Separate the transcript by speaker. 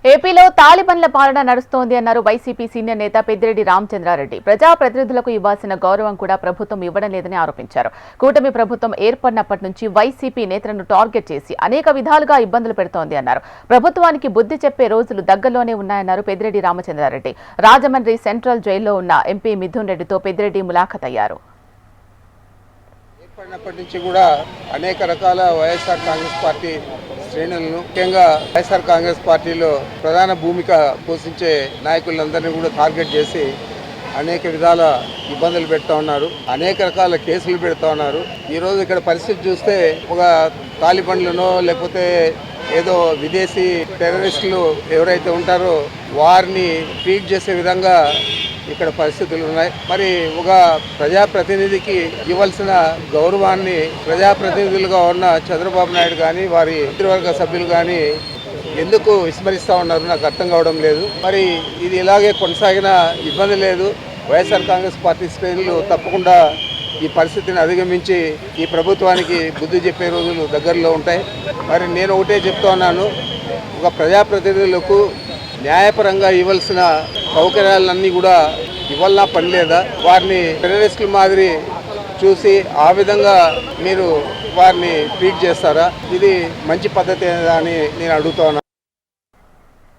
Speaker 1: ఏపీలో తాలిబన్ల పాలన నడుస్తోంది అన్నారు వైసీపీ సీనియర్ నేత పెద్దిరెడ్డి రామచంద్రారెడ్డి. ప్రజాప్రతినిధులకు ఇవ్వాల్సిన గౌరవం కూడా ప్రభుత్వం ఇవ్వడం లేదని ఆరోపించారు. కూటమి ప్రభుత్వం ఏర్పడినప్పటి నుంచి వైసీపీ నేతలను టార్గెట్ చేసి అనేక విధాలుగా ఇబ్బందులు పెడుతోంది అన్నారు. ప్రభుత్వానికి బుద్ధి చెప్పే రోజులు దగ్గరలోనే ఉన్నాయన్నారు పెద్దిరెడ్డి రామచంద్రారెడ్డి. రాజమండ్రి సెంట్రల్ జైల్లో ఉన్న ఎంపీ మిథున్ రెడ్డితో పెద్దిరెడ్డి ములాఖత్ అయ్యారు.
Speaker 2: ఏర్పడినప్పటి నుంచి కూడా అనేక రకాల వైఎస్ఆర్ కాంగ్రెస్ పార్టీ శ్రేణులను ముఖ్యంగా వైఎస్ఆర్ కాంగ్రెస్ పార్టీలో ప్రధాన భూమిక పోషించే నాయకులందరినీ కూడా టార్గెట్ చేసి అనేక విధాల ఇబ్బందులు పెడతా ఉన్నారు. అనేక రకాల కేసులు పెడతా ఉన్నారు. ఈరోజు ఇక్కడ పరిస్థితి చూస్తే ఒక తాలిబన్లనో లేకపోతే ఏదో విదేశీ టెర్రరిస్టులు ఎవరైతే ఉంటారో వారిని ట్రీట్ చేసే విధంగా ఇక్కడ పరిస్థితులు ఉన్నాయి. మరి ఒక ప్రజాప్రతినిధికి ఇవ్వాల్సిన గౌరవాన్ని ప్రజాప్రతినిధులుగా ఉన్న చంద్రబాబు నాయుడు కానీ వారి మంత్రివర్గ సభ్యులు కానీ ఎందుకు విస్మరిస్తూ ఉన్నారు నాకు అర్థం కావడం లేదు. మరి ఇది ఇలాగే కొనసాగిన ఇబ్బంది లేదు. వైఎస్ఆర్ కాంగ్రెస్ పార్టీ శ్రేణులు తప్పకుండా ఈ పరిస్థితిని అధిగమించి ఈ ప్రభుత్వానికి బుద్ధి చెప్పే రోజులు దగ్గరలో ఉంటాయి. మరి నేను ఒకటే చెప్తా ఉన్నాను, ఒక ప్రజాప్రతినిధులకు న్యాయపరంగా ఇవ్వాల్సిన సౌకర్యాలన్నీ కూడా ఇవ్వాలన్నా పని లేదా? వారిని టెర్రరిస్టుల మాదిరి చూసి ఆ విధంగా మీరు వారిని ట్రీట్ చేస్తారా? ఇది మంచి పద్ధతి అని నేను అడుగుతా ఉన్నాను.